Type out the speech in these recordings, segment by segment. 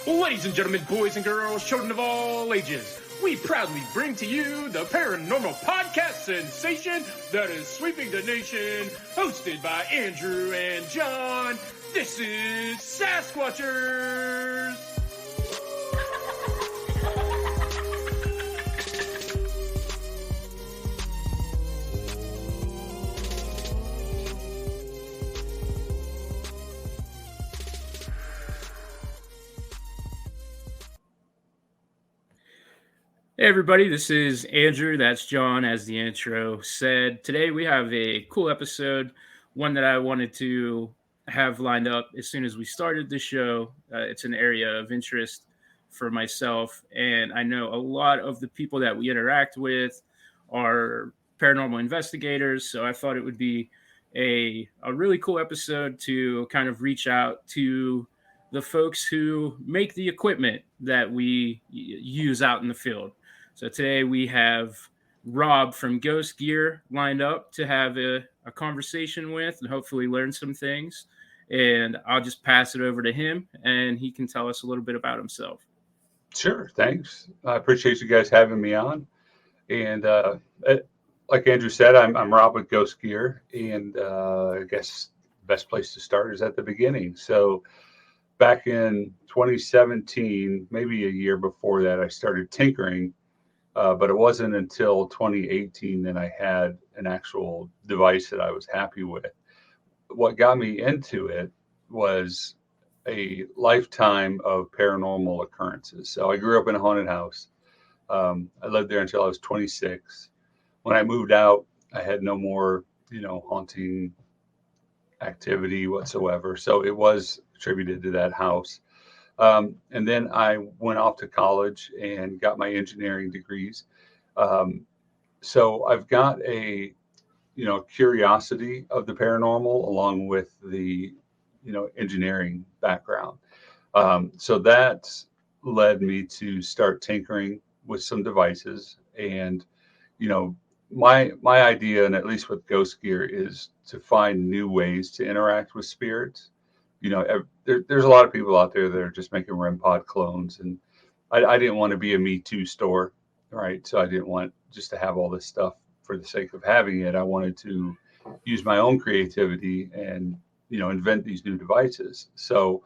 Ladies and gentlemen, boys and girls, children of all ages, we proudly bring to you the paranormal podcast sensation that is sweeping the nation, hosted by Andrew and John. This is Sasquatchers! Hey everybody, this is Andrew. That's John, as the intro said. Today we have a cool episode, one that I wanted to have lined up as soon as we started the show. It's an area of interest for myself, and I know a lot of the people that we interact with are paranormal investigators, so I thought it would be a really cool episode to kind of reach out to the folks who make the equipment that we use out in the field. So today we have Rob from Ghost Gear lined up to have a conversation with and hopefully learn some things. And I'll just pass it over to him and he can tell us a little bit about himself. Sure, thanks. I appreciate you guys having me on. And like Andrew said, I'm Rob with Ghost Gear. And I guess the best place to start is at the beginning. So back in 2017, maybe a year before that, I started tinkering. But it wasn't until 2018 that I had an actual device that I was happy with. What got me into it was a lifetime of paranormal occurrences. So I grew up in a haunted house. I lived there until I was 26. When I moved out, I had no more, haunting activity whatsoever. So it was attributed to that house. And then I went off to college and got my engineering degrees. So I've got a, curiosity of the paranormal along with the, engineering background. So that led me to start tinkering with some devices. And, my idea, and at least with Ghost Gear, is to find new ways to interact with spirits. There's a lot of people out there that are just making REM pod clones, and I didn't want to be a Me Too store, right? So I didn't want just to have all this stuff for the sake of having it. I wanted to use my own creativity and, invent these new devices. So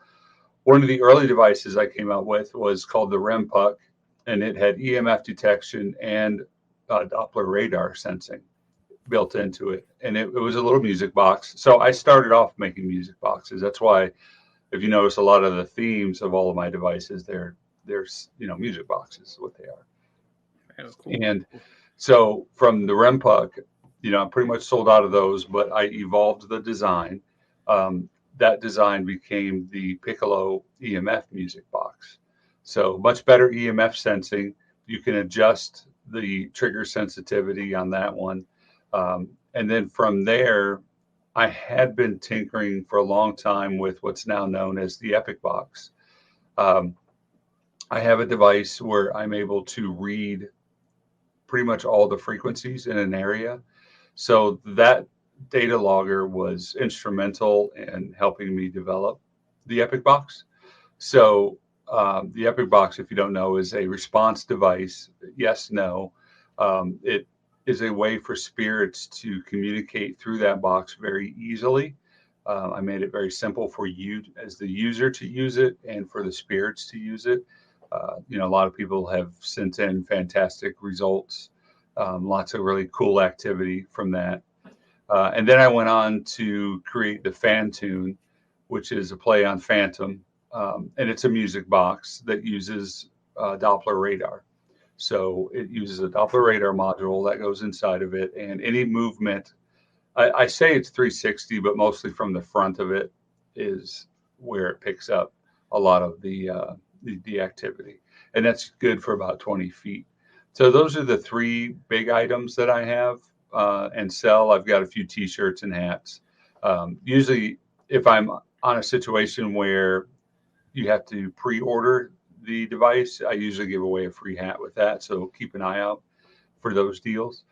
one of the early devices I came out with was called the REM puck, and it had EMF detection and Doppler radar sensing built into it, and it was a little music box. So I started off making music boxes. That's why, if you notice, a lot of the themes of all of my devices, there's music boxes, what they are. Oh, cool. And so from the REM puck, I'm pretty much sold out of those, but I evolved the design. That design became the Piccolo EMF music box. So much better EMF sensing. You can adjust the trigger sensitivity on that one. And then from there, I had been tinkering for a long time with what's now known as the Epic Box. I have a device where I'm able to read pretty much all the frequencies in an area. So that data logger was instrumental in helping me develop the Epic Box. So the Epic Box, if you don't know, is a response device. Yes, no. It is a way for spirits to communicate through that box very easily. I made it very simple for you as the user to use it and for the spirits to use it. A lot of people have sent in fantastic results, lots of really cool activity from that. And then I went on to create the Fantune, which is a play on Phantom. And it's a music box that uses Doppler radar. So it uses a Doppler radar module that goes inside of it, and any movement, I say it's 360, but mostly from the front of it is where it picks up a lot of the activity, and that's good for about 20 feet. So those are the three big items that I have and sell. I've got a few T-shirts and hats. Usually, if I'm on a situation where you have to pre-order the device, I usually give away a free hat with that. So keep an eye out for those deals.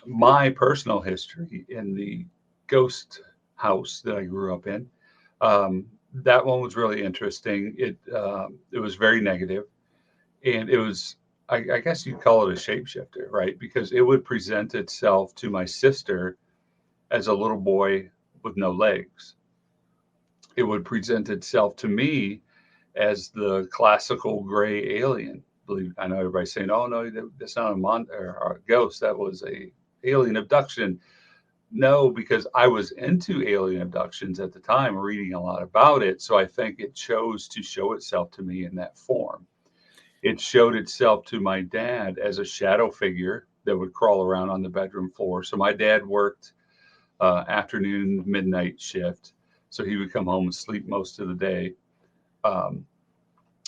My personal history in the ghost house that I grew up in, that one was really interesting. It was very negative, and it was, I guess you'd call it a shapeshifter, right? Because it would present itself to my sister as a little boy with no legs. It would present itself to me as the classical gray alien. Believe I know everybody's saying, "Oh no, that's not a or a ghost. That was a alien abduction." No, because I was into alien abductions at the time, reading a lot about it. So I think it chose to show itself to me in that form. It showed itself to my dad as a shadow figure that would crawl around on the bedroom floor. So my dad worked afternoon, midnight shift. So he would come home and sleep most of the day. Um,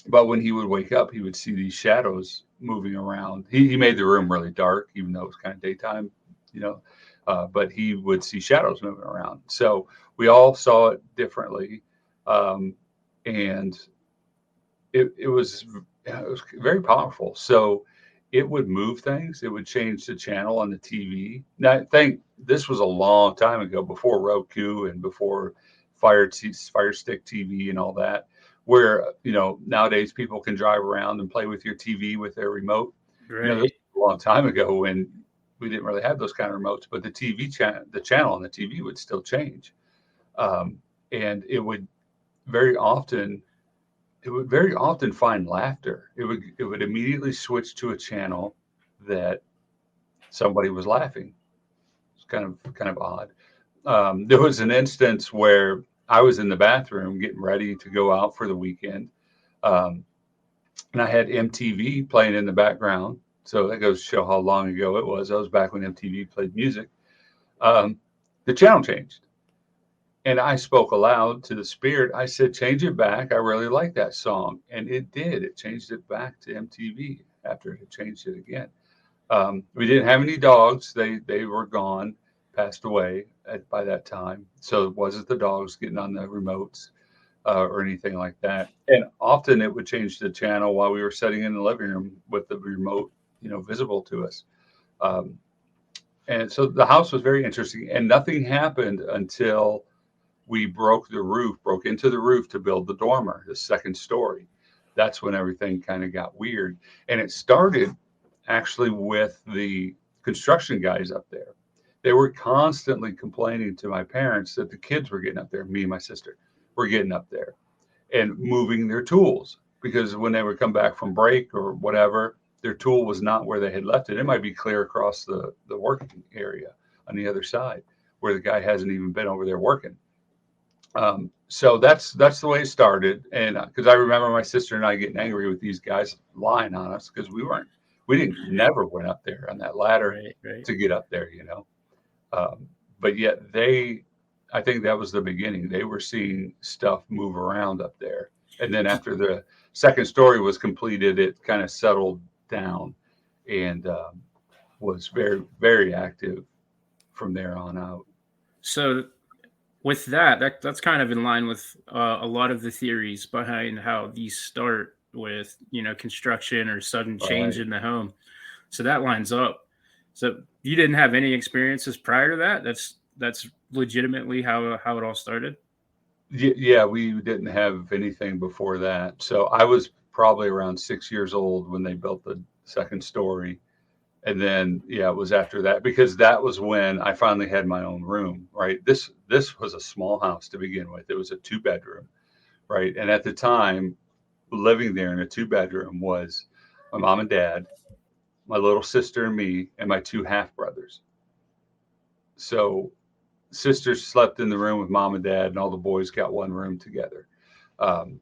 but when he would wake up, he would see these shadows moving around. He made the room really dark, even though it was kind of daytime, you know. But he would see shadows moving around. So we all saw it differently, and it was very powerful. So it would move things. It would change the channel on the TV. Now, I think this was a long time ago, before Roku and before Fire Stick TV and all that. Where nowadays people can drive around and play with your TV with their remote. This Right. was a long time ago when we didn't really have those kind of remotes, but the TV channel, the channel on the TV would still change, and very often it would very often find laughter. It would immediately switch to a channel that somebody was laughing. It's kind of odd. There was an instance where I was in the bathroom getting ready to go out for the weekend, um, and I had MTV playing in the background. So that goes to show how long ago it was. That was back when MTV played music. Um, the channel changed. And I spoke aloud to the spirit. I said, change it back. I really like that song. And it did. It changed it back to MTV after it had changed it again. We didn't have any dogs. They were gone, passed away by that time. So it wasn't the dogs getting on the remotes or anything like that. And often it would change the channel while we were sitting in the living room with the remote, visible to us. Um, and so the house was very interesting. And nothing happened until we broke into the roof to build the dormer, the second story. That's when everything kind of got weird. And it started actually with the construction guys up there. They were constantly complaining to my parents that the kids were getting up there, me and my sister were getting up there and moving their tools, because when they would come back from break or whatever, their tool was not where they had left it. It might be clear across the working area on the other side where the guy hasn't even been over there working. So that's the way it started. And because I remember my sister and I getting angry with these guys lying on us because we didn't never went up there on that ladder Right. Right. to get up there, but yet I think that was the beginning. They were seeing stuff move around up there. And then after the second story was completed, it kind of settled down and was very, very active from there on out. So with that's kind of in line with a lot of the theories behind how these start with construction or sudden change Right. in the home. So that lines up. So you didn't have any experiences prior to that. That's legitimately how it all started. Yeah, we didn't have anything before that. So I was probably around 6 years old when they built the second story. And then, yeah, it was after that, because that was when I finally had my own room, right? This was a small house to begin with. It was a 2 bedroom, right? And at the time, living there in a 2 bedroom was my mom and dad, my little sister and me, and my two half brothers. So sisters slept in the room with mom and dad, and all the boys got one room together. Um,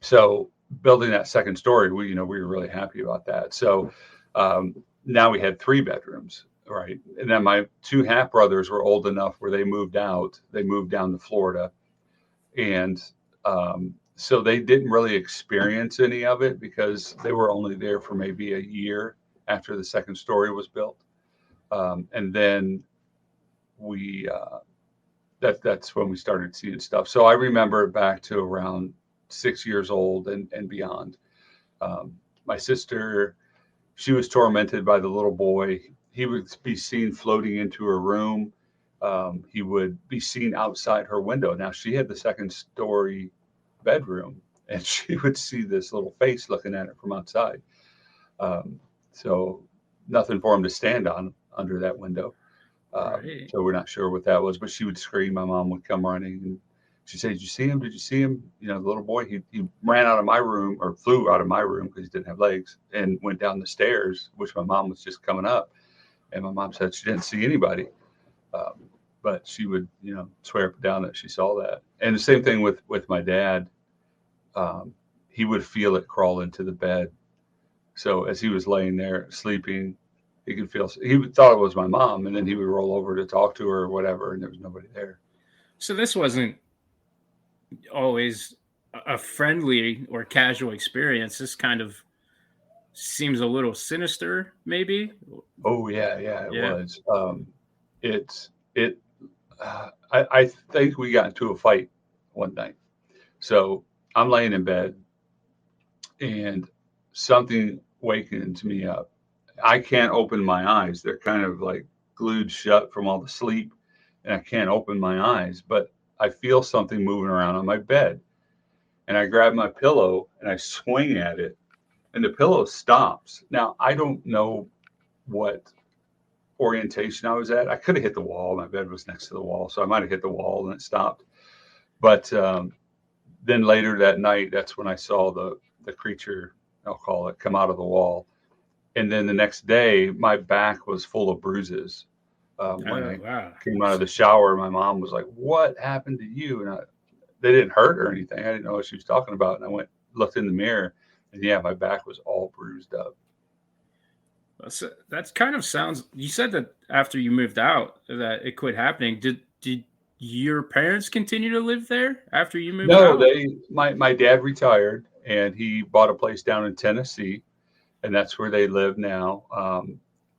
so building that second story, we were really happy about that. So um, now we had 3 bedrooms, right? And then my two half brothers were old enough where they moved out. They moved down to Florida, and so they didn't really experience any of it because they were only there for maybe a year after the second story was built, and then we that's when we started seeing stuff. So I remember back to around 6 years old and beyond. My sister, she was tormented by the little boy. He would be seen floating into her room he would be seen outside her window. Now she had the second story bedroom, and she would see this little face looking at her from outside. So nothing for him to stand on under that window. Right. So we're not sure what that was, but she would scream. My mom would come running, and she'd say, "Did you see him? Did you see him?" You know, the little boy, he ran out of my room, or flew out of my room because he didn't have legs, and went down the stairs, which my mom was just coming up. And my mom said she didn't see anybody. But she would, swear up and down that she saw that. And the same thing with my dad. He would feel it crawl into the bed. So as he was laying there sleeping, he could feel. He thought it was my mom, and then he would roll over to talk to her or whatever, and there was nobody there. So this wasn't always a friendly or casual experience. This kind of seems a little sinister, maybe. Oh yeah, it Yeah. was. It's it. I think we got into a fight one night. So I'm laying in bed, and something wakens me up. I can't open my eyes. They're kind of like glued shut from all the sleep, and I can't open my eyes. But I feel something moving around on my bed, and I grab my pillow and I swing at it, and the pillow stops. Now I don't know what orientation I was at. I could have hit the wall. My bed was next to the wall, so I might have hit the wall and it stopped. But then later that night, that's when I saw the creature, I'll call it, come out of the wall. And then the next day, my back was full of bruises. When I Wow. came out of the shower, my mom was like, "What happened to you?" And they didn't hurt or anything. I didn't know what she was talking about. And I looked in the mirror, and yeah, my back was all bruised up. So that kind of sounds. You said that after you moved out, that it quit happening. Did your parents continue to live there after you moved No, out? my dad retired, and he bought a place down in Tennessee, and that's where they live now.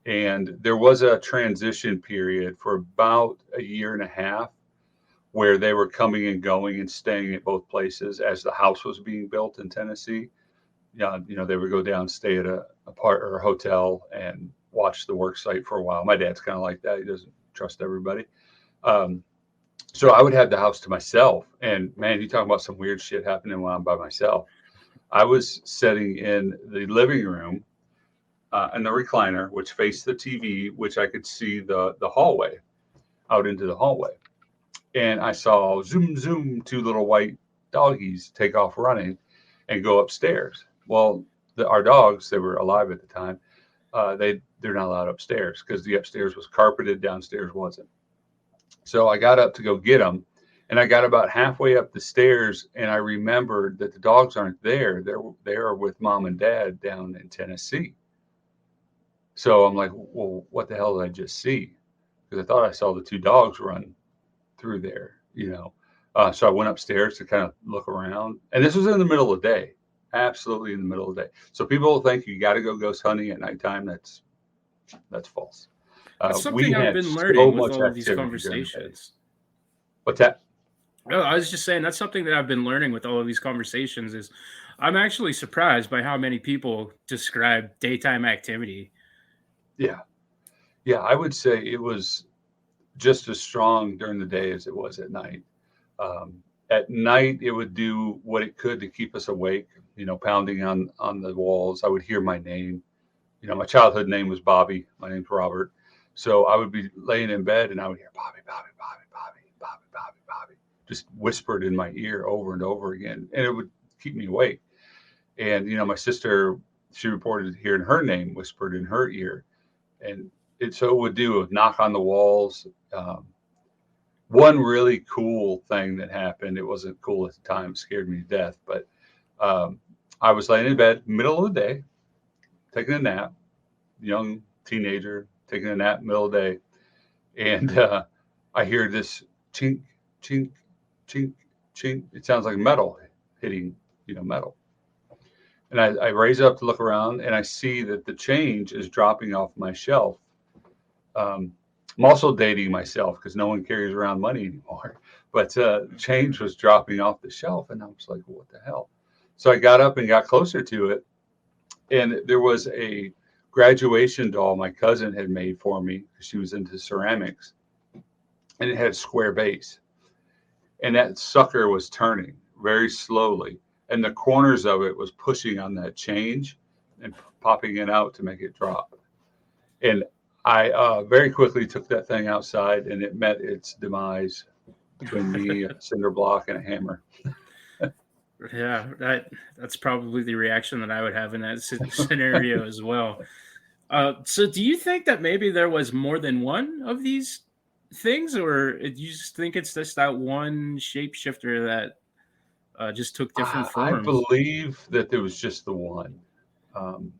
And there was a transition period for about a year and a half where they were coming and going and staying at both places as the house was being built in Tennessee. Yeah, they would go down, stay at a part or a hotel, and watch the work site for a while. My dad's kind of like that; he doesn't trust everybody. Um, so I would have the house to myself, and man, you talking about some weird shit happening when I'm by myself. I was sitting in the living room in the recliner, which faced the TV, which I could see the hallway out into the hallway, and I saw zoom zoom two little white doggies take off running and go upstairs. Well, our dogs, they were alive at the time. They're not allowed upstairs because the upstairs was carpeted, downstairs wasn't. So I got up to go get them, and I got about halfway up the stairs, and I remembered that the dogs aren't there. They're with mom and dad down in Tennessee. So I'm like, well, what the hell did I just see? Because I thought I saw the two dogs run through there. So I went upstairs to kind of look around, and this was in the middle of the day, absolutely in the middle of the day. So people think you got to go ghost hunting at nighttime. That's false. That's We something I've had been so learning with much all of these activity during the day. conversations. What's that? No, I was just saying that's something that I've been learning with all of these conversations is I'm actually surprised by how many people describe daytime activity. Yeah, yeah. I would say it was just as strong during the day as it was at night. At night, it would do what it could to keep us awake. Pounding on the walls. I would hear my name. My childhood name was Bobby. My name's Robert. So I would be laying in bed and I would hear Bobby, Bobby, Bobby, Bobby, Bobby, Bobby, Bobby, just whispered in my ear over and over again. And it would keep me awake. And, my sister, she reported hearing her name whispered in her ear. And it would do a knock on the walls. One really cool thing that happened, it wasn't cool at the time, scared me to death, but I was laying in bed, middle of the day, taking a nap, young teenager taking a nap, middle of the day, and I hear this chink, chink, chink, chink. It sounds like metal hitting, metal. And I raise up to look around, and I see that the change is dropping off my shelf. I'm also dating myself because no one carries around money anymore. But change was dropping off the shelf, and I was like, "What the hell?" So I got up and got closer to it, and there was a graduation doll my cousin had made for me because she was into ceramics, and it had a square base, and that sucker was turning very slowly, and the corners of it was pushing on that change and popping it out to make it drop. And I very quickly took that thing outside, and it met its demise between me, a cinder block, and a hammer. Yeah, that's probably the reaction that I would have in that scenario as well. So do you think that maybe there was more than one of these things, or do you just think it's just that one shapeshifter that just took different I forms? believe that there was just the one. Um,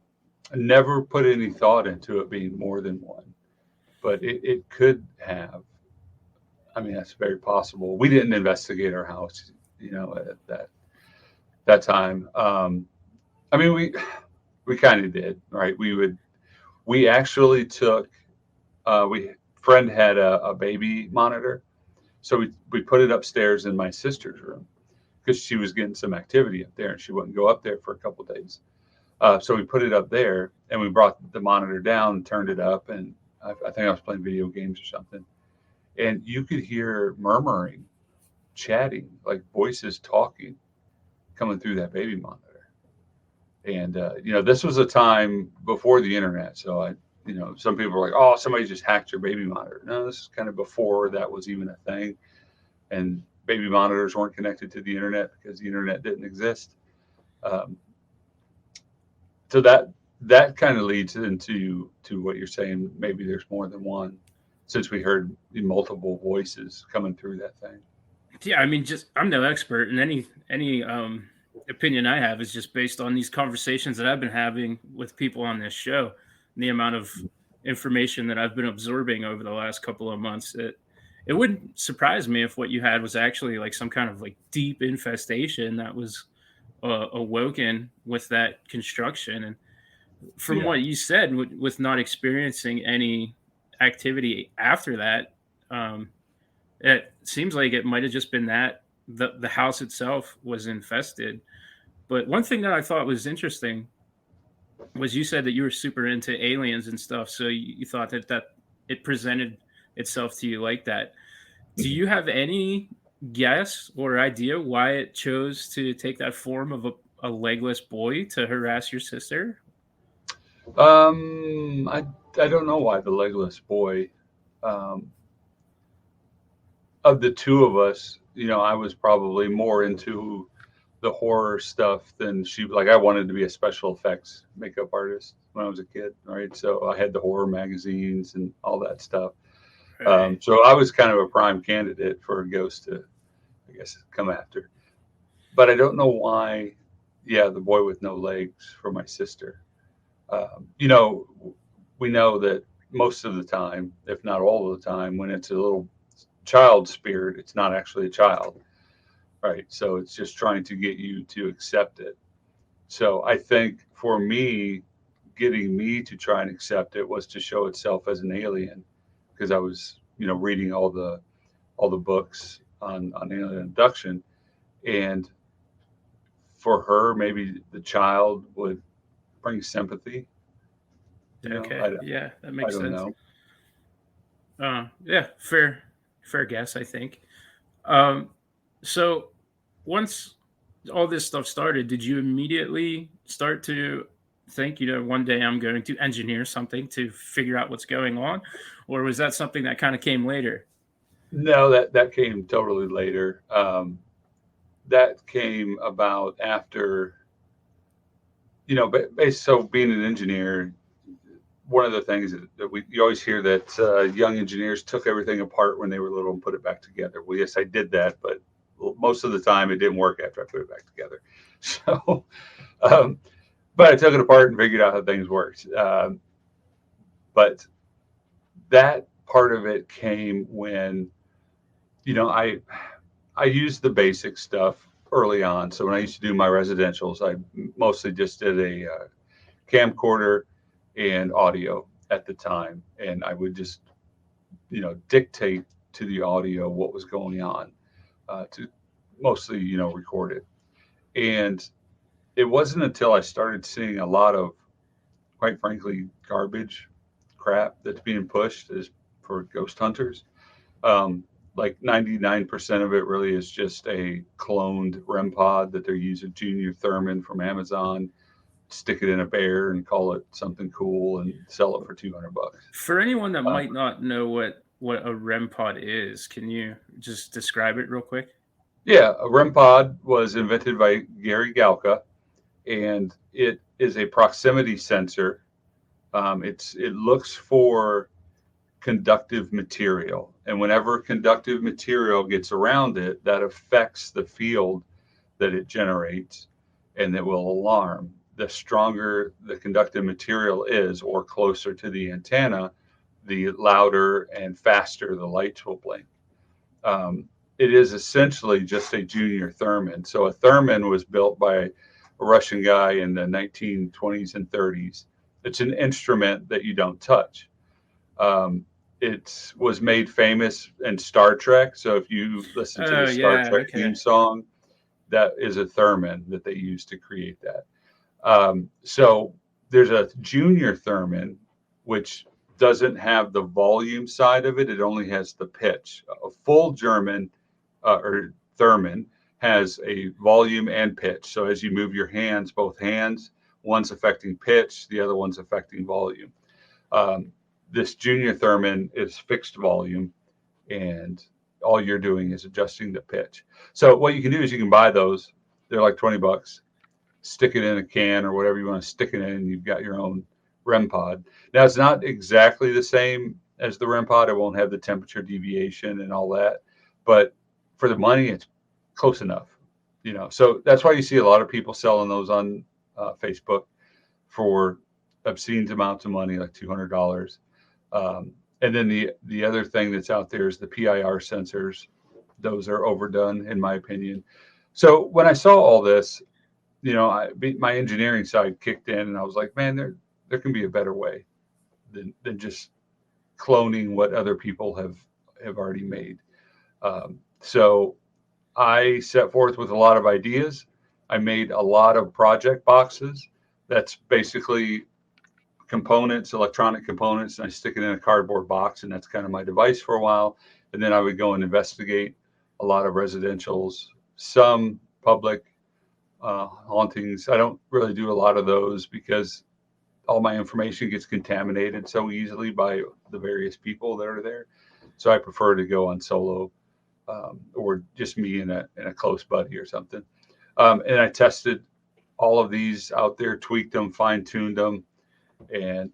I never put any thought into it being more than one, but it could have. I mean, that's very possible. We didn't investigate our house, at that time. I mean, we kind of did, right? We actually took we friend had a baby monitor, so we put it upstairs in my sister's room because she was getting some activity up there and she wouldn't go up there for a couple of days. So we put it up there and we brought the monitor down and turned it up, and I think I was playing video games or something, and you could hear murmuring, chatting, like voices talking, coming through that baby monitor. And this was a time before the internet, so some people were like, "Oh, somebody just hacked your baby monitor." No, this is kind of before that was even a thing, and baby monitors weren't connected to the internet because the internet didn't exist. Um, so that kind of leads into what you're saying. Maybe there's more than one, since we heard the multiple voices coming through that thing. Yeah, I mean, just I'm no expert, and any opinion I have is just based on these conversations that I've been having with people on this show, and the amount of information that I've been absorbing over the last couple of months. It wouldn't surprise me if what you had was actually like some kind of like deep infestation that was awoken with that construction. And from Yeah. what you said, with not experiencing any activity after that, um, it seems like it might have just been that the house itself was infested. But one thing that I thought was interesting was you said that you were super into aliens and stuff, so you thought that it presented itself to you like that. Do you have any guess or idea why it chose to take that form of a legless boy to harass your sister? I don't know why the legless boy. Um, of the two of us, I was probably more into the horror stuff than she. Like, I wanted to be a special effects makeup artist when I was a kid, right? So I had the horror magazines and all that stuff. Right. So I was kind of a prime candidate for a ghost to, I guess, come after. But I don't know why. Yeah, the boy with no legs for my sister. Um, you know, we know that most of the time, if not all of the time, when it's a little child spirit, it's not actually a child, right? So it's just trying to get you to accept it. So I think for me, getting me to try and accept it was to show itself as an alien, because I was, reading all the books on alien abduction, and for her, maybe the child would bring sympathy. Okay. Yeah, that I makes don't sense. know. Yeah, fair guess, I think. Um, so once all this stuff started, did you immediately start to think, one day I'm going to engineer something to figure out what's going on, or was that something that kind of came later? No, that came totally later. That came about after, so being an engineer, one of the things that you always hear that young engineers took everything apart when they were little and put it back together. Well, yes, I did that, but most of the time it didn't work after I put it back together. So, um, but I took it apart and figured out how things worked. But that part of it came when, I used the basic stuff early on. So when I used to do my residentials, I mostly just did a camcorder and audio at the time, and I would just dictate to the audio what was going on, to mostly record it. And it wasn't until I started seeing a lot of, quite frankly, garbage crap that's being pushed as for ghost hunters, like 99% of it really is just a cloned REM pod that they're using Junior Thurman from Amazon, stick it in a bear and call it something cool and sell it for $200. For anyone that Uh, might not know what a REM pod is, can you just describe it real quick? yeah, a REM pod was invented by Gary Galka, and it is a proximity sensor. It looks for conductive material, and whenever conductive material gets around it, that affects the field that it generates, and it will alarm. The stronger the conductive material is, or closer to the antenna, the louder and faster the lights will blink. It is essentially just a Junior Thurman. So a Thurman was built by a Russian guy in the 1920s and 30s. It's an instrument that you don't touch. It was made famous in Star Trek. So if you listen to Oh the Star yeah, Trek okay. theme song, that is a Thurman that they used to create that. So there's a Junior Thurman, which doesn't have the volume side of it. It only has the pitch. A full German or Thurman has a volume and pitch. So as you move your hands, both hands, one's affecting pitch, the other one's affecting volume. Um, this Junior Thurman is fixed volume, and all you're doing is adjusting the pitch. So what you can do is you can buy those. They're like $20. Stick it in a can or whatever you want to stick it in, and you've got your own REM pod. Now it's not exactly the same as the REM pod. It won't have the temperature deviation and all that, but for the money, it's close enough. So that's why you see a lot of people selling those on Facebook for obscene amounts of money, like $200. And then the other thing that's out there is the PIR sensors. Those are overdone, in my opinion. So when I saw all this, my engineering side kicked in, and I was like, man, there can be a better way than just cloning what other people have already made. So I set forth with a lot of ideas. I made a lot of project boxes. That's basically components, electronic components, and I stick it in a cardboard box, and that's kind of my device for a while. And then I would go and investigate a lot of residentials, some public hauntings. I don't really do a lot of those because all my information gets contaminated so easily by the various people that are there. So I prefer to go on solo, or just me and a close buddy or something. And I tested all of these out there, tweaked them, fine tuned them. And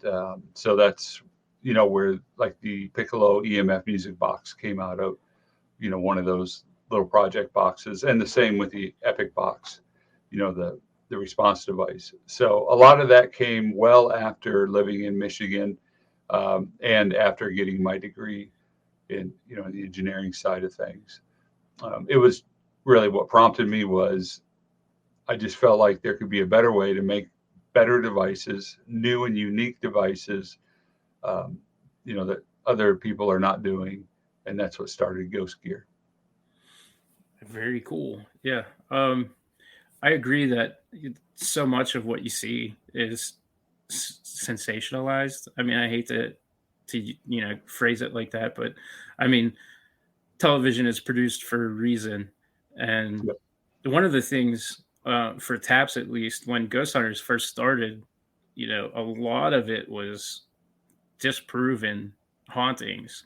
so that's, where like the Piccolo EMF music box came out of, one of those little project boxes, and the same with the Epic box, the response device. So a lot of that came well after living in Michigan, and after getting my degree in, the engineering side of things. It was really what prompted me was I just felt like there could be a better way to make better devices, new and unique devices, that other people are not doing. And that's what started Ghost Gear. Very cool. Yeah. I agree that so much of what you see is sensationalized. I mean, I hate to phrase it like that, but I mean, television is produced for a reason, and Yep. one of the things for Taps, at least, when Ghost Hunters first started, a lot of it was disproven hauntings.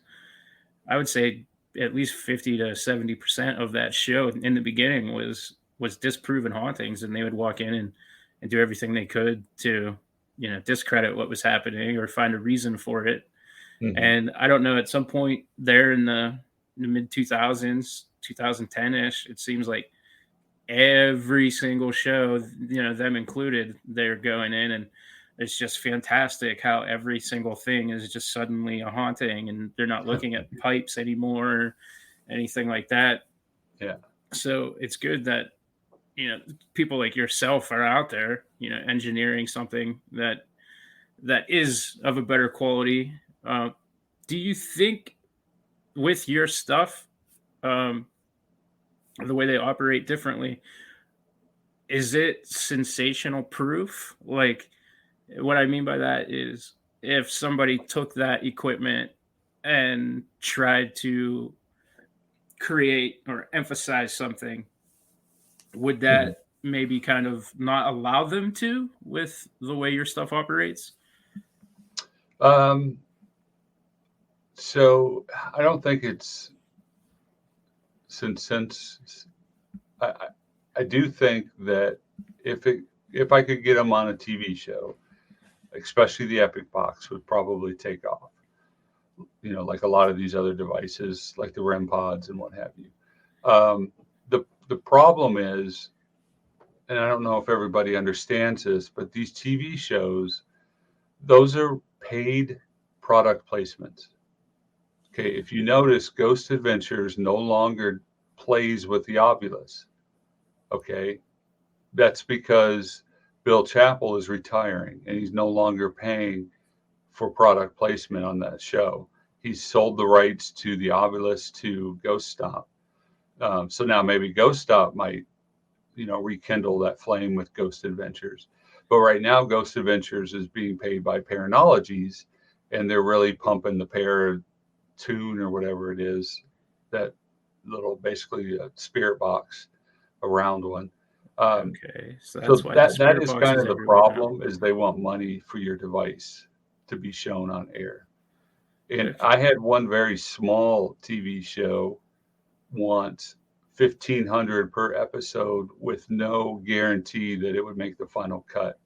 I would say at least 50 to 70% of that show in the beginning was disproven hauntings, and they would walk in and do everything they could to discredit what was happening or find a reason for it. Mm-hmm. And I don't know, at some point there in the mid 2000s, 2010ish, it seems like every single show, them included, they're going in, and it's just fantastic how every single thing is just suddenly a haunting, and they're not looking at pipes anymore or anything like that. Yeah. So it's good that people like yourself are out there, engineering something that is of a better quality. Do you think with your stuff, um, the way they operate differently, is it sensational proof? Like, what I mean by that is, if somebody took that equipment and tried to create or emphasize something, would Mhm. that maybe kind of not allow them to with the way your stuff operates? Um, so I don't think it's since I, I I do think that if it if I could get them on a TV show, especially the Epic Box, would probably take off. Like a lot of these other devices, like the REM pods and what have you. Um, the problem is, and I don't know if everybody understands this, but these TV shows, those are paid product placements. Okay, if you notice, Ghost Adventures no longer plays with the Ovilus. Okay, that's because Bill Chappell is retiring and he's no longer paying for product placement on that show. He's sold the rights to the Ovilus to Ghost Stop. So now maybe Ghost Stop might, rekindle that flame with Ghost Adventures. But right now, Ghost Adventures is being paid by Paranologies, and they're really pumping the Paratune or whatever it is, that little basically spirit box, a round one. Um, Okay, so that's so why the that spirit is box kind is of the everywhere now. problem, is they want money for your device to be shown on air. And Okay. I had one very small TV show once, 1,500 per episode, with no guarantee that it would make the final cut.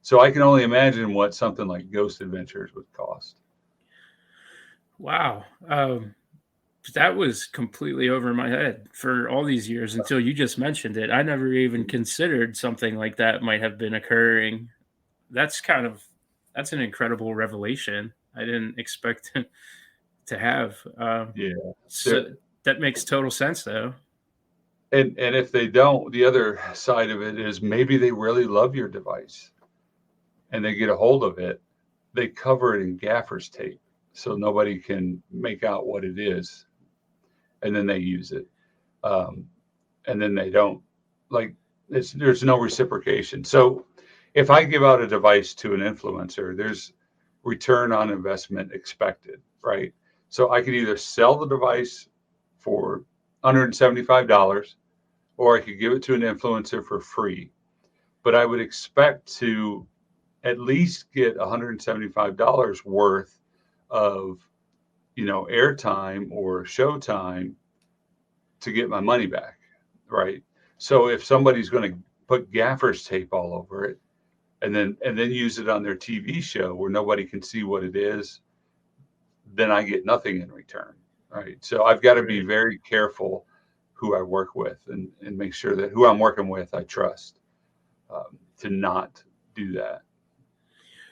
So I can only imagine what something like Ghost Adventures would cost. Wow. That was completely over my head for all these years until you just mentioned it. I never even considered something like that might have been occurring. That's kind of that's an incredible revelation. I didn't expect to have. Yeah. So There, that makes total sense, though. and if they don't, the other side of it is maybe they really love your device and they get a hold of it. They cover it in gaffer's tape so nobody can make out what it is, and then they use it. Um, and then they don't, like, there's no reciprocation. So if I give out a device to an influencer, there's return on investment expected, right? So I could either sell the device for $175, or I could give it to an influencer for free. But I would expect to at least get $175 worth of, airtime or showtime to get my money back, right? So if somebody's going to put gaffer's tape all over it and then use it on their TV show where nobody can see what it is, then I get nothing in return, right? So I've got to be Right. very careful who I work with, and make sure that who I'm working with I trust, to not do that.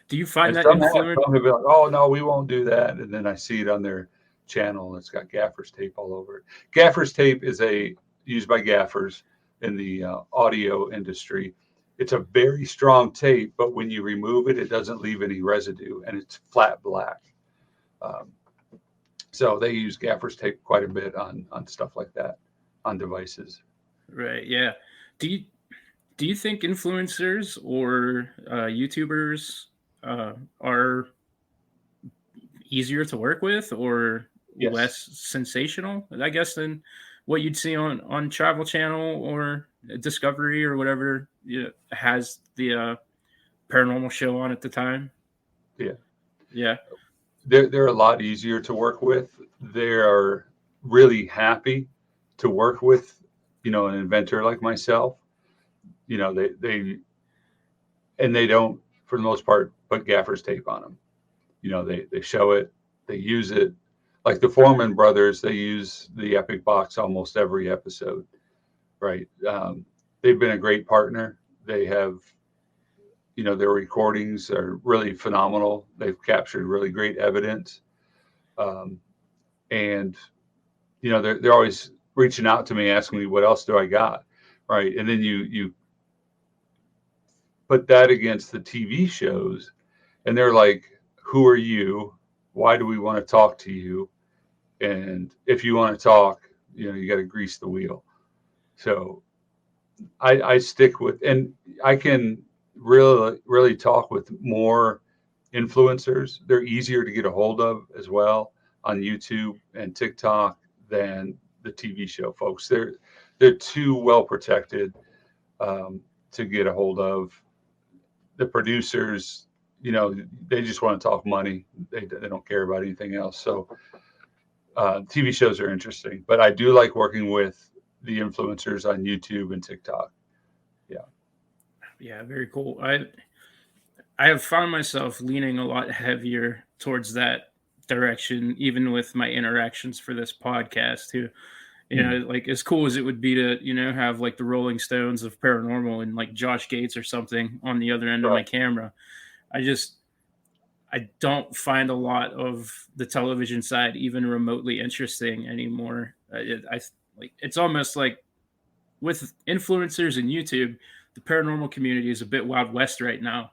Do you find And that some have, influence? some have been like, oh no, we won't do that, and then I see it on their channel and it's got gaffer's tape all over it. Gaffer's tape is a used by gaffers in the audio industry. It's a very strong tape, but when you remove it, it doesn't leave any residue, and it's flat black. Um, so they use gaffer's tape quite a bit on stuff like that, on devices. Right. Yeah. Do you do you think influencers or YouTubers are easier to work with or Yes. less sensational, I guess, than what you'd see on Travel Channel or Discovery or whatever has the paranormal show on at the time? Yeah. Yeah. They're a lot easier to work with. They are really happy to work with, an inventor like myself. They don't, for the most part, put gaffer's tape on them. They show it, they use it. Like the Foreman brothers, they use the Epic Box almost every episode, right? They've been a great partner. They have, their recordings are really phenomenal. They've captured really great evidence. Um, and they're always reaching out to me, asking me what else do I got, right? And then you put that against the TV shows, and they're like, who are you? Why do we want to talk to you? And if you want to talk, you got to grease the wheel. So I stick with, and I can really really talk with more influencers. They're easier to get a hold of as well on YouTube and TikTok than the TV show folks. They're too well protected to get a hold of. The producers, they just want to talk money. They don't care about anything else. So TV shows are interesting, but I do like working with the influencers on YouTube and TikTok. Yeah, very cool. I have found myself leaning a lot heavier towards that direction, even with my interactions for this podcast too. Like as cool as it would be to, have like the Rolling Stones of paranormal and like Josh Gates or something on the other end of my camera. I don't find a lot of the television side even remotely interesting anymore. It's almost like with influencers and YouTube, the paranormal community is a bit Wild West right now.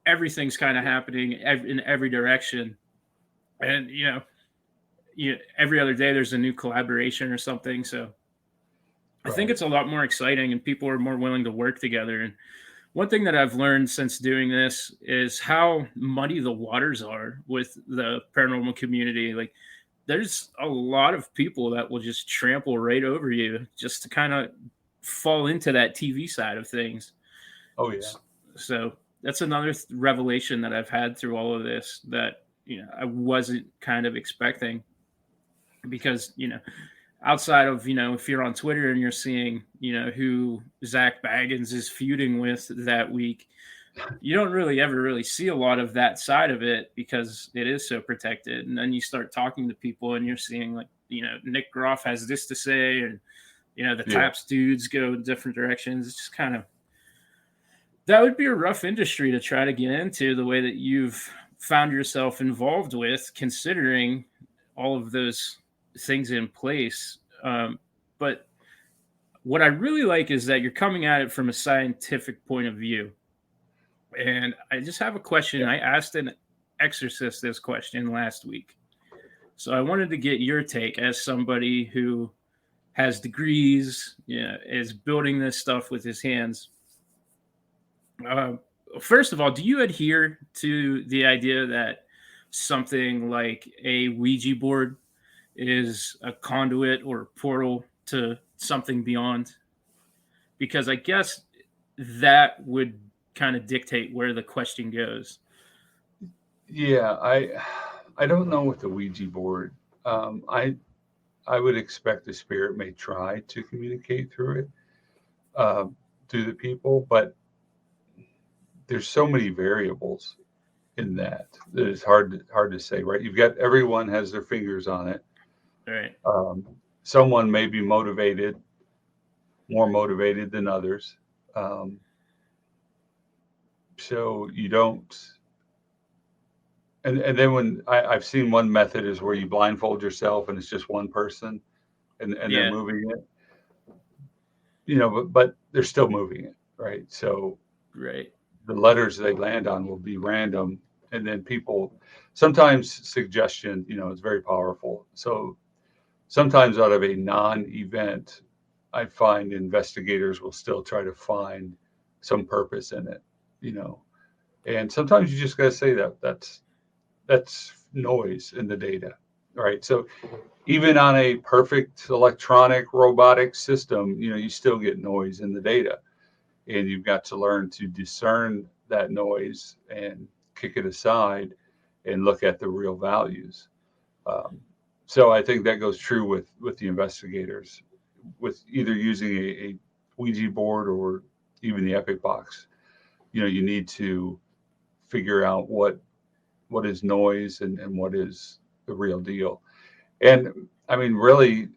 Everything's kind of happening in every direction, and every other day there's a new collaboration or something. So I think it's a lot more exciting, and people are more willing to work together. And one thing that I've learned since doing this is how muddy the waters are with the paranormal community. Like, there's a lot of people that will just trample right over you just to kind of fall into that TV side of things. Oh, yeah. So that's another revelation that I've had through all of this that, I wasn't kind of expecting, because, outside of, if you're on Twitter and you're seeing, who Zach Baggins is feuding with that week, you don't ever see a lot of that side of it because it is so protected. And then you start talking to people and you're seeing like, Nick Groff has this to say, and, the Taps dudes go in different directions. It's just kind of, that would be a rough industry to try to get into the way that you've found yourself involved with, considering all of those things in place. But what I really like is that you're coming at it from a scientific point of view. And I just have a question. Yeah. I asked an exorcist this question last week. So I wanted to get your take as somebody who has degrees, is building this stuff with his hands. First of all, do you adhere to the idea that something like a Ouija board is a conduit or portal to something beyond? Because I guess that would kind of dictate where the question goes. Yeah, I don't know with the Ouija board. I would expect the spirit may try to communicate through it, to the people, but there's so many variables in that it's hard to say, right? You've got, everyone has their fingers on it. Right. Someone may be motivated, more motivated than others. So you don't, and then when I've seen one method is where you blindfold yourself and it's just one person and they're moving it, but they're still moving it, right? So right, the letters they land on will be random, and then people sometimes suggestion, is very powerful. So sometimes out of a non-event, I find investigators will still try to find some purpose in it, and sometimes you just got to say that's noise in the data, right? So even on a perfect electronic robotic system, you still get noise in the data, and you've got to learn to discern that noise and kick it aside and look at the real values. So I think that goes true with the investigators, with either using a Ouija board or even the Epic box. You need to figure out what is noise and what is the real deal. And I mean, really,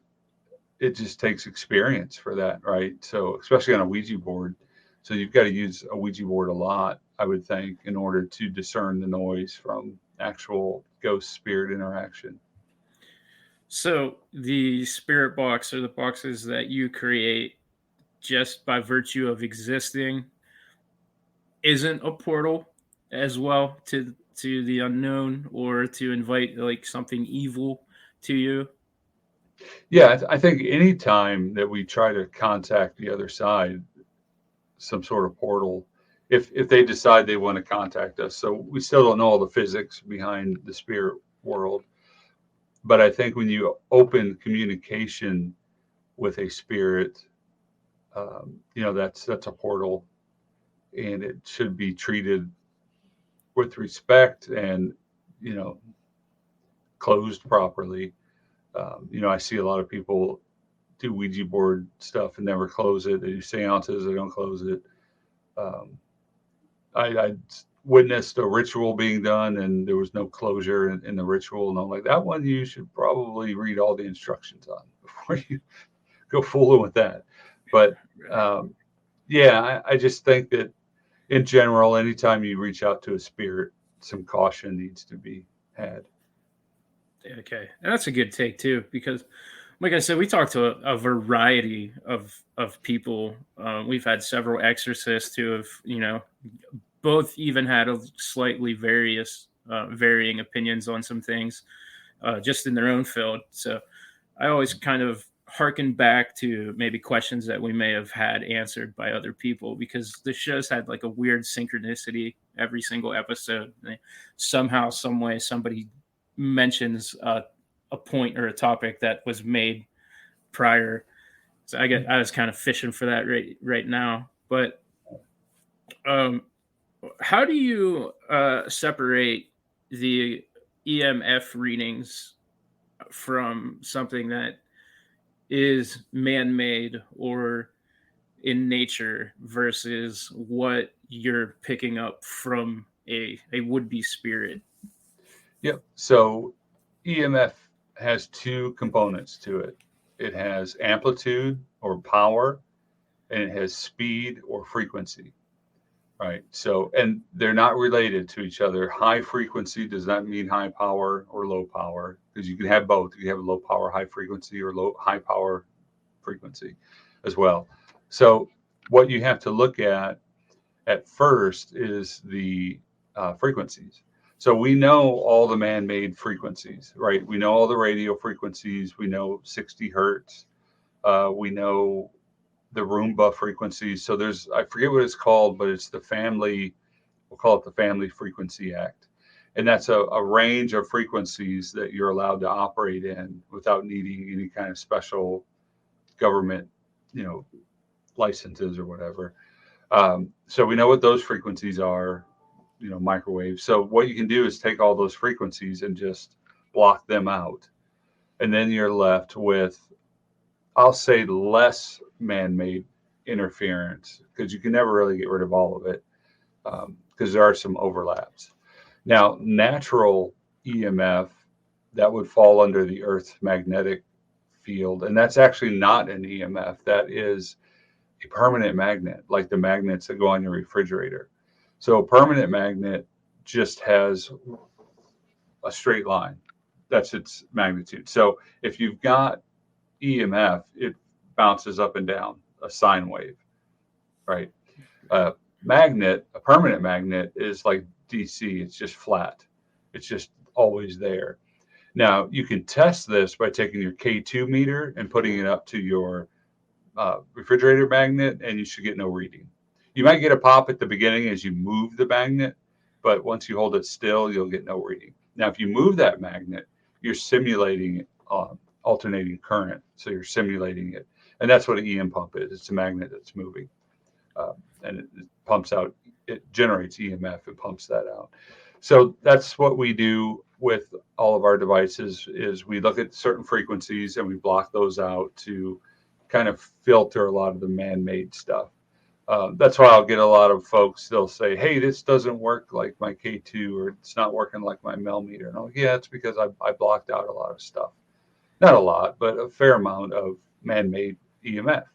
it just takes experience for that, right? So especially on a Ouija board. So you've got to use a Ouija board a lot, I would think, in order to discern the noise from actual ghost spirit interaction. So the spirit box, or the boxes that you create just by virtue of existing, isn't a portal as well to the unknown, or to invite like something evil to you? Yeah, I think any time that we try to contact the other side, some sort of portal, if they decide they want to contact us, so we still don't know all the physics behind the spirit world, But I think when you open communication with a spirit, that's a portal, and it should be treated with respect and, you know, closed properly. I see a lot of people do Ouija board stuff and never close it. They do seances, they don't close it. Um, I witnessed a ritual being done and there was no closure in the ritual. And I'm like, that one you should probably read all the instructions on before you go fooling with that. But I just think that in general, anytime you reach out to a spirit, some caution needs to be had. Okay, and that's a good take too, because, like I said, we talked to a variety of people. We've had several exorcists who have, both even had a slightly varying opinions on some things, just in their own field. So I always kind of harken back to maybe questions that we may have had answered by other people, because the show's had like a weird synchronicity every single episode. Somehow, some way, somebody mentions a point or a topic that was made prior. So I was kind of fishing for that right now. But how do you separate the EMF readings from something that is man-made or in nature versus what you're picking up from a would-be spirit? Yep. So EMF has two components to it. It has amplitude or power, and it has speed or frequency. Right. So, and they're not related to each other. High frequency does not mean high power or low power, because you can have both. You can have a low power, high frequency, or high power frequency as well. So, what you have to look at first is the frequencies. So we know all the man-made frequencies, right? We know all the radio frequencies. We know 60 hertz. We know the Roomba frequencies. So I forget what it's called, but it's we'll call it the Family Frequency Act. And that's a range of frequencies that you're allowed to operate in without needing any kind of special government, licenses or whatever. So we know what those frequencies are, microwave. So what you can do is take all those frequencies and just block them out. And then you're left with, I'll say, less man-made interference, because you can never really get rid of all of it, because there are some overlaps. Now, natural EMF, that would fall under the Earth's magnetic field, and that's actually not an EMF. That is a permanent magnet, like the magnets that go on your refrigerator. So a permanent magnet just has a straight line. That's its magnitude. So if you've got EMF, it bounces up and down, a sine wave, right? A permanent magnet is like DC. It's just flat. It's just always there. Now, you can test this by taking your K2 meter and putting it up to your refrigerator magnet, and you should get no reading. You might get a pop at the beginning as you move the magnet, but once you hold it still, you'll get no reading. Now, if you move that magnet, you're simulating alternating current. So you're simulating it. And that's what an EM pump is. It's a magnet that's moving. And it pumps out, it generates EMF and pumps that out. So that's what we do with all of our devices, is we look at certain frequencies and we block those out to kind of filter a lot of the man-made stuff. That's why I'll get a lot of folks, they'll say, hey, this doesn't work like my K2, or it's not working like my Mel meter. And I'm like, yeah, it's because I blocked out a lot of stuff. Not a lot, but a fair amount of man-made EMF.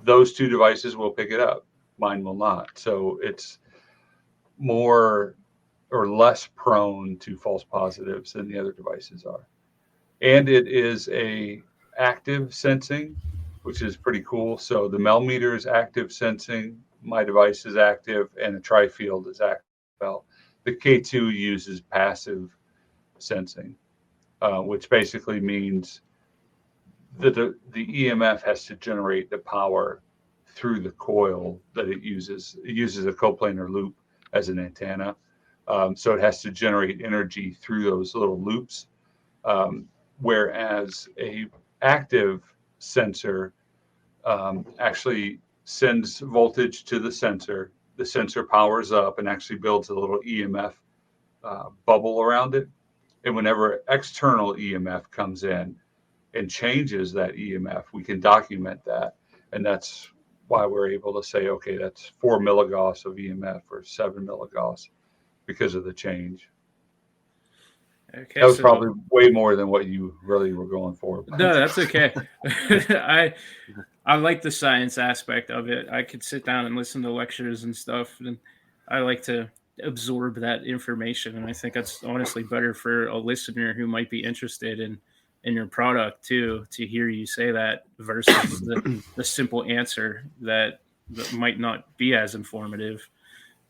Those two devices will pick it up. Mine will not. So it's more or less prone to false positives than the other devices are. And it is a active sensing, which is pretty cool. So the Mel meter is active sensing, my device is active, and the tri-field is active. Well, the K2 uses passive sensing, which basically means that the EMF has to generate the power through the coil that it uses. It uses a coplanar loop as an antenna. So it has to generate energy through those little loops. whereas a active sensor actually sends voltage to the sensor. The sensor powers up and actually builds a little EMF bubble around it. And whenever external EMF comes in and changes that EMF, we can document that. And that's why we're able to say, okay, that's 4 milligauss of EMF or 7 milligauss because of the change. Okay, that was probably way more than what you really were going for. No, that's okay. I like the science aspect of it. I could sit down and listen to lectures and stuff, and I like to absorb that information. And I think that's honestly better for a listener who might be interested in your product too, to hear you say that versus the simple answer that might not be as informative.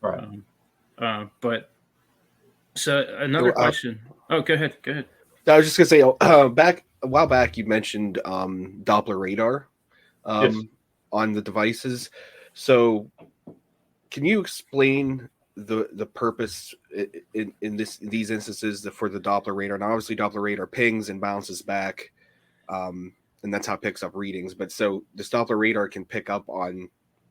Right. But so another question. Oh, go ahead. Go ahead. I was just gonna say, back a while back, you mentioned Doppler radar Yes. on the devices. So, can you explain the purpose in these instances for the Doppler radar? Now, obviously, Doppler radar pings and bounces back, and that's how it picks up readings. But so this Doppler radar can pick up on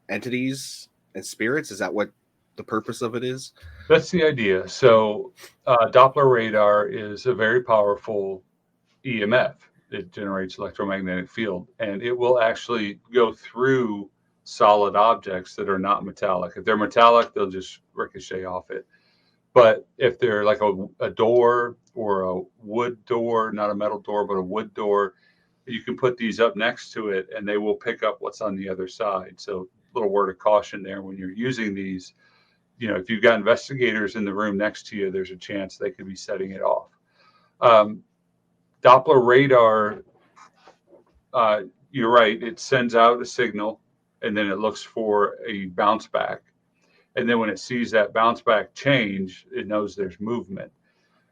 entities and spirits. Is that what the purpose of it is? That's the idea. So Doppler radar is a very powerful EMF. It generates electromagnetic field, and it will actually go through solid objects that are not metallic. If they're metallic, they'll just ricochet off it. But if they're like a door or a wood door, not a metal door, but a wood door, you can put these up next to it and they will pick up what's on the other side. So a little word of caution there when you're using these. You know, if you've got investigators in the room next to you, there's a chance they could be setting it off. Doppler radar, you're right, it sends out a signal and then it looks for a bounce back. And then when it sees that bounce back change, it knows there's movement.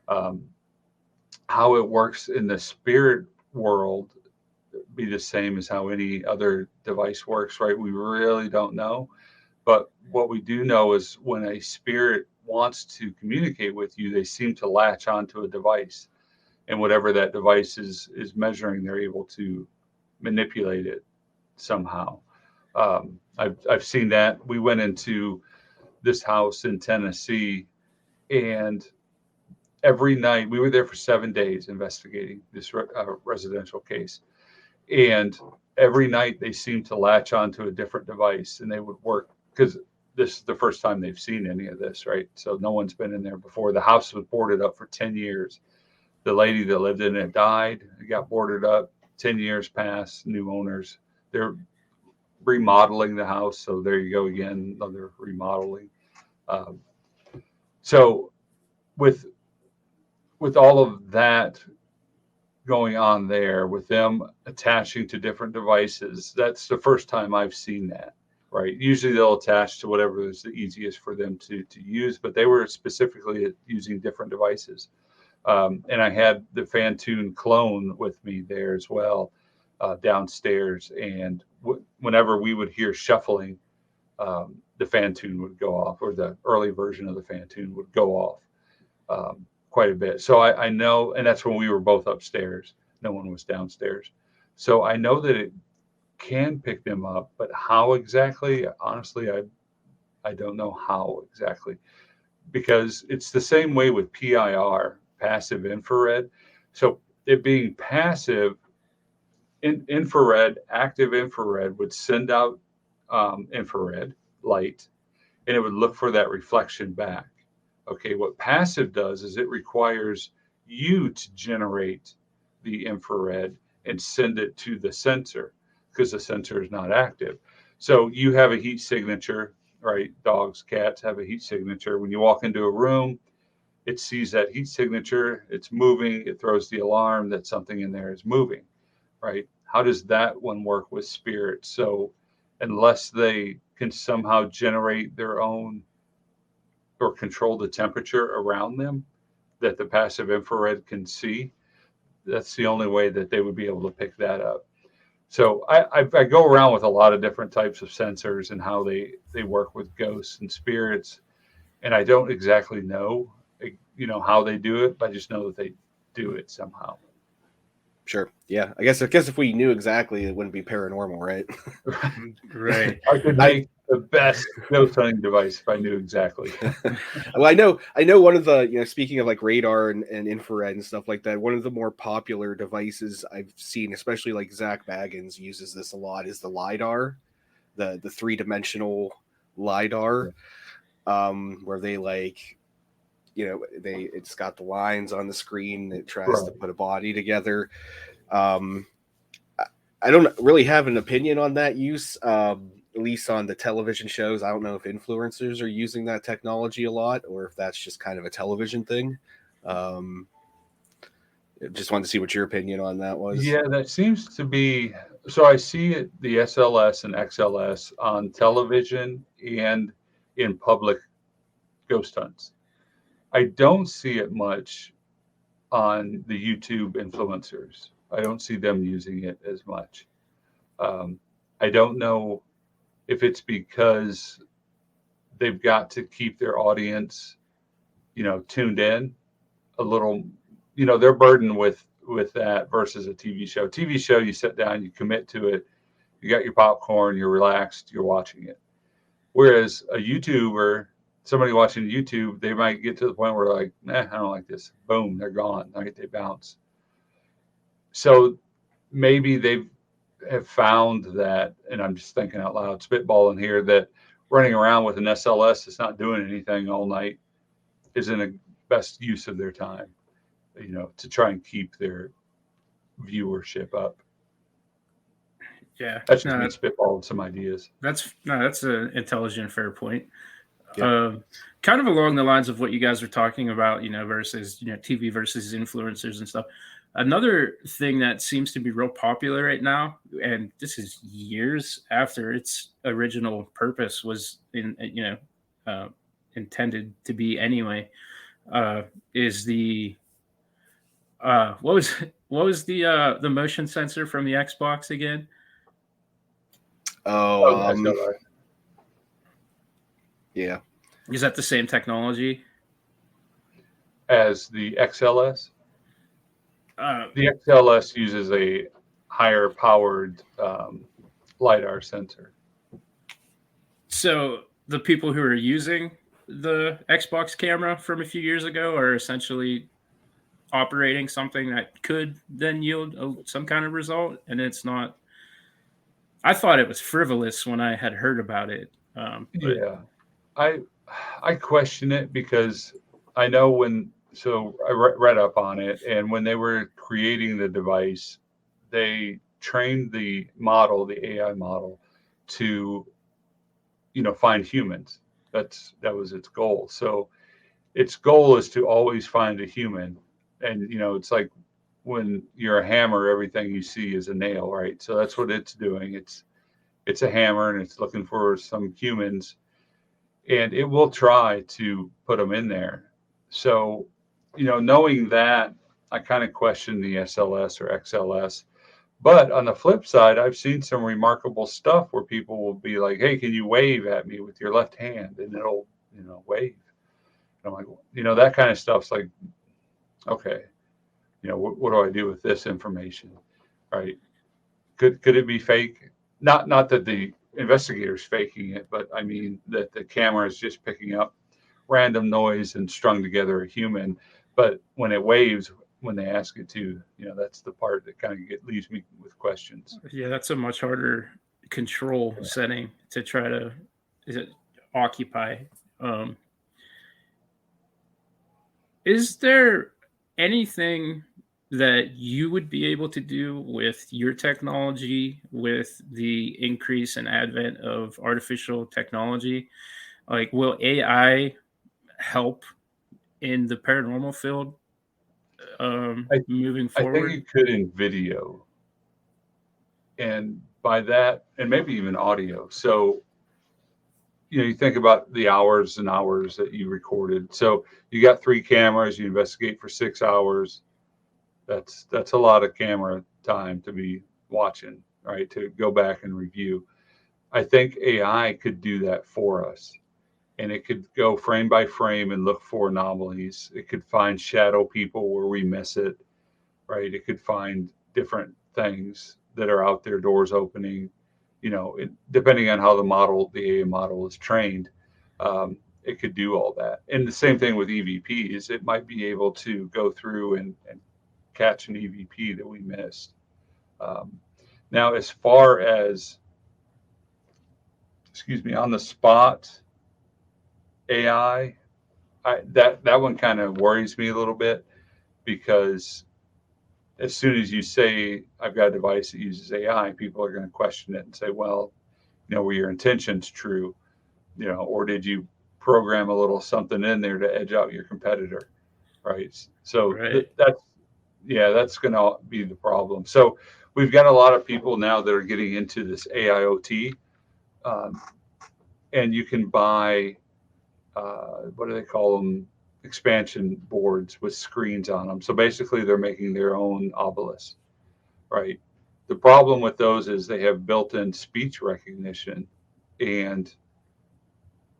How it works in the spirit world be the same as how any other device works, right? We really don't know. But what we do know is when a spirit wants to communicate with you, they seem to latch onto a device. And whatever that device is measuring, they're able to manipulate it somehow. I've seen that. We went into this house in Tennessee, and every night, we were there for 7 days investigating this residential case. And every night they seemed to latch onto a different device, and they would work, because this is the first time they've seen any of this, right? So no one's been in there before. The house was boarded up for 10 years. The lady that lived in it died. It got boarded up. 10 years passed. New owners. They're remodeling the house. So there you go again, another remodeling. So with all of that going on there, with them attaching to different devices, that's the first time I've seen that. Right. Usually they'll attach to whatever is the easiest for them to use, but they were specifically using different devices. And I had the Fantune clone with me there as well, downstairs. And whenever we would hear shuffling, the Fantune would go off, or the early version of the Fantune would go off quite a bit. So I know, and that's when we were both upstairs. No one was downstairs. So I know that it can pick them up, but how exactly? Honestly, I don't know how exactly, because it's the same way with PIR, passive infrared. So it being passive, infrared, active infrared would send out infrared light, and it would look for that reflection back. Okay, what passive does is it requires you to generate the infrared and send it to the sensor, because the sensor is not active. So you have a heat signature, right? Dogs, cats have a heat signature. When you walk into a room, it sees that heat signature, it's moving, it throws the alarm that something in there is moving, right? How does that one work with spirits? So unless they can somehow generate their own or control the temperature around them that the passive infrared can see, that's the only way that they would be able to pick that up. So I go around with a lot of different types of sensors and how they work with ghosts and spirits. And I don't exactly know, how they do it, but I just know that they do it somehow. Sure. Yeah. I guess if we knew exactly, it wouldn't be paranormal, right? Right. I could make the best ghost hunting device if I knew exactly. Well, I know one of the, speaking of like radar and infrared and stuff like that, one of the more popular devices I've seen, especially like Zach Baggins uses this a lot, is the LiDAR, the 3-dimensional LiDAR, where they like, it's got the lines on the screen. It tries to put a body together. I don't really have an opinion on that use, at least on the television shows. I don't know if influencers are using that technology a lot or if that's just kind of a television thing. Just wanted to see what your opinion on that was. Yeah, that seems to be. So I see it, the SLS and XLS on television and in public ghost hunts. I don't see it much on the YouTube influencers. I don't see them using it as much. I don't know if it's because they've got to keep their audience, tuned in a little. They're burdened with that versus a TV show. TV show, you sit down, you commit to it, you got your popcorn, you're relaxed, you're watching it. Whereas a YouTuber, somebody watching YouTube, they might get to the point where like, I don't like this. Boom, they're gone. Right? They bounce. So maybe they have found that, and I'm just thinking out loud, spitballing here, that running around with an SLS that's not doing anything all night isn't a best use of their time, to try and keep their viewership up. Yeah, That's just me spitballing some ideas. That's an intelligent, fair point. Yeah. Kind of along the lines of what you guys were talking about, versus TV versus influencers and stuff. Another thing that seems to be real popular right now, and this is years after its original purpose was intended to be anyway, is the what was the motion sensor from the Xbox again? Yeah. Is that the same technology as the XLS? The XLS uses a higher powered LiDAR sensor. So the people who are using the Xbox camera from a few years ago are essentially operating something that could then yield some kind of result, and it's not. I thought it was frivolous when I had heard about it. Yeah, I question it because I know so I read up on it, and when they were creating the device, they trained the AI model, to, find humans. That was its goal. So its goal is to always find a human. And, it's like when you're a hammer, everything you see is a nail, right? So that's what it's doing. It's a hammer and it's looking for some humans, and it will try to put them in there. So, knowing that, I kind of question the SLS or XLS. But on the flip side, I've seen some remarkable stuff where people will be like, "Hey, can you wave at me with your left hand?" And it'll, wave. And I'm like, that kind of stuff's like, okay, what do I do with this information? Right? Could it be fake? Not that the investigator's faking it, but I mean that the camera is just picking up random noise and strung together a human. But when it waves, when they ask it to, that's the part that kind of leaves me with questions. Yeah, that's a much harder control setting to try to occupy. Is there anything that you would be able to do with your technology, with the increase and advent of artificial technology? Like, will AI help in the paranormal field moving forward? I think it could in video, and by that, and maybe even audio. So, you think about the hours and hours that you recorded. So you got 3 cameras, you investigate for 6 hours. That's a lot of camera time to be watching, right? To go back and review. I think AI could do that for us. And it could go frame by frame and look for anomalies. It could find shadow people where we miss it, right? It could find different things that are out there, doors opening, depending on how the AI model is trained, it could do all that. And the same thing with EVPs. It might be able to go through and catch an EVP that we missed. Now, as far as, on the spot AI, that one kind of worries me a little bit, because as soon as you say, I've got a device that uses AI, people are going to question it and say, well, were your intentions true? Or did you program a little something in there to edge out your competitor? Right. So Right. that's going to be the problem. So we've got a lot of people now that are getting into this AIoT, and you can buy, what do they call them? Expansion boards with screens on them. So basically they're making their own obelisk, right? The problem with those is they have built-in speech recognition, and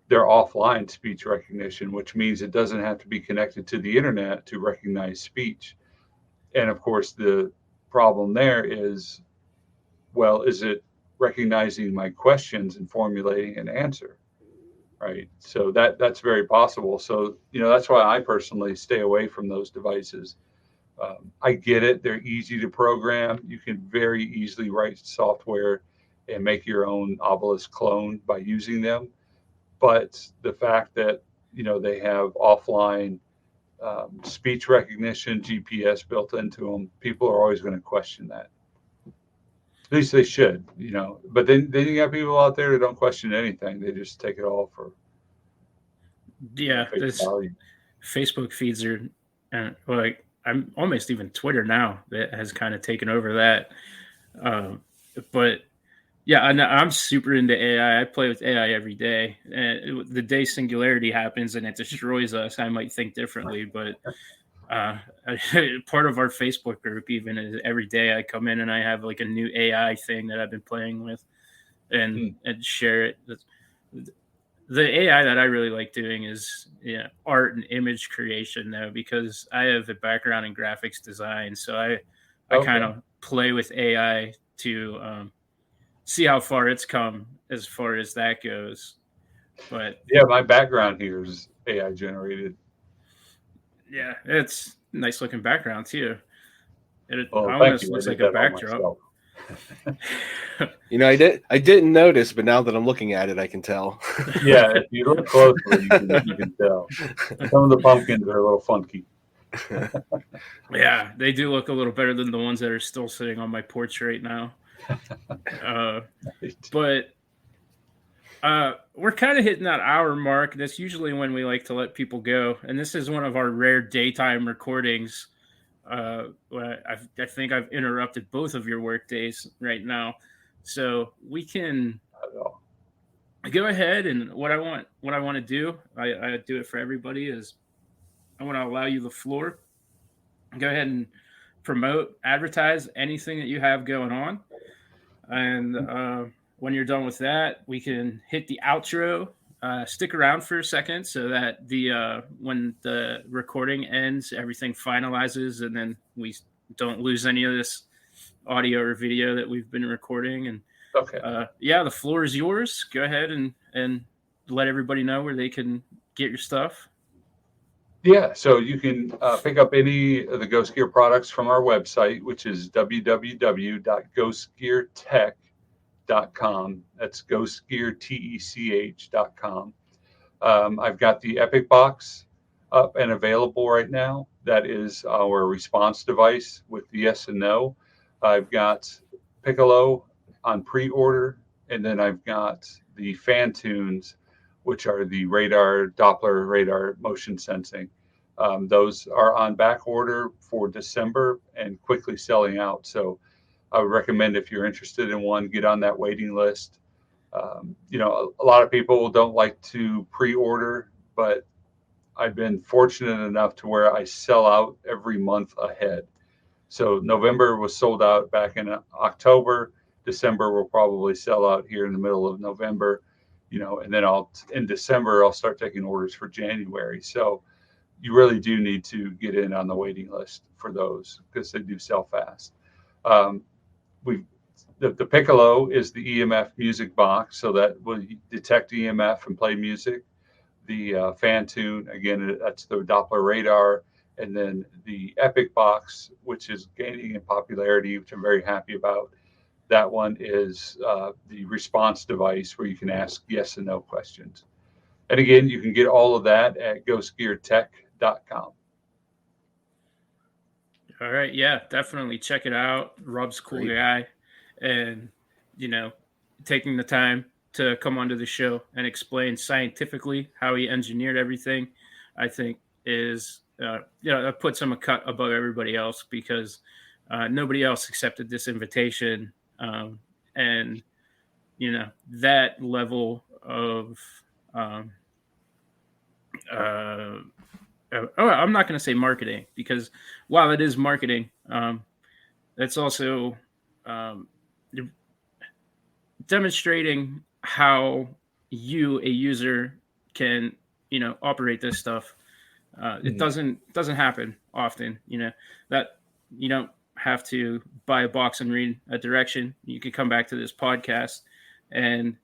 they're offline speech recognition, which means it doesn't have to be connected to the internet to recognize speech. And of course, the problem there is, well, is it recognizing my questions and formulating an answer? Right. So that's very possible. So, that's why I personally stay away from those devices. I get it. They're easy to program. You can very easily write software and make your own obelisk clone by using them. But the fact that, they have offline speech recognition, GPS built into them, people are always going to question that. At least they should, But then you got people out there that don't question anything. They just take it all for face value. Facebook feeds are like, I'm almost even Twitter now that has kind of taken over that. But yeah, I'm super into AI. I play with AI every day. And the day singularity happens and it destroys us, I might think differently, but part of our Facebook group even is every day I come in and I have like a new AI thing that I've been playing with and share it. The AI that I really like doing is art and image creation, though, because I have a background in graphics design. So I kind of play with AI to see how far it's come as far as that goes. But yeah, my background here is AI generated. Yeah, it's a nice looking background too. It Well, almost looks like a backdrop. I didn't notice, but now that I'm looking at it, I can tell. Yeah, if you look closely, you can tell. Some of the pumpkins are a little funky. Yeah, they do look a little better than the ones that are still sitting on my porch right now. But we're kind of hitting that hour mark. That's usually when we like to let people go. And this is one of our rare daytime recordings. I think I've interrupted both of your work days right now. So we can go ahead, and what I want to do, I do it for everybody, is I want to allow you the floor. Go ahead and promote, advertise anything that you have going on. And when you're done with that, we can hit the outro. Stick around for a second so that when the recording ends, everything finalizes, and then we don't lose any of this audio or video that we've been recording. And okay, the floor is yours. Go ahead and let everybody know where they can get your stuff. Yeah, so you can pick up any of the Ghost Gear products from our website, which is www.ghostgeartech.com. That's ghostgeartech.com. I've got the Epic Box up and available right now. That is our response device with the yes and no. I've got Piccolo on pre-order, and then I've got the Fantunes, which are the Doppler radar motion sensing. Those are on back order for December and quickly selling out. So I would recommend, if you're interested in one, get on that waiting list. A lot of people don't like to pre-order, but I've been fortunate enough to where I sell out every month ahead. So November was sold out back in October. December will probably sell out here in the middle of November, and then in December, I'll start taking orders for January. So you really do need to get in on the waiting list for those, because they do sell fast. The Piccolo is the EMF music box, so that will detect EMF and play music. The Fantune, again, that's the Doppler radar. And then the Epic box, which is gaining in popularity, which I'm very happy about. That one is the response device where you can ask yes and no questions. And again, you can get all of that at ghostgeartech.com. All right. Yeah, definitely check it out. Rob's a cool guy. And, taking the time to come onto the show and explain scientifically how he engineered everything, I think is, that puts him a cut above everybody else, because nobody else accepted this invitation. And, that level of, I'm not going to say marketing, because while it is marketing, that's also demonstrating how you, a user, can operate this stuff. It doesn't happen often. That you don't have to buy a box and read a direction. You can come back to this podcast, and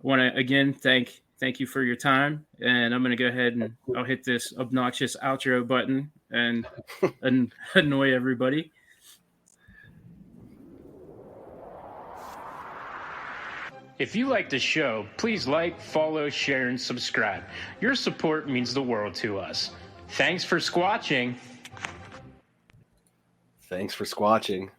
I want to again thank you for your time. And I'm going to go ahead and I'll hit this obnoxious outro button and annoy everybody. If you like the show, please like, follow, share, and subscribe. Your support means the world to us. Thanks for squatching. Thanks for squatching.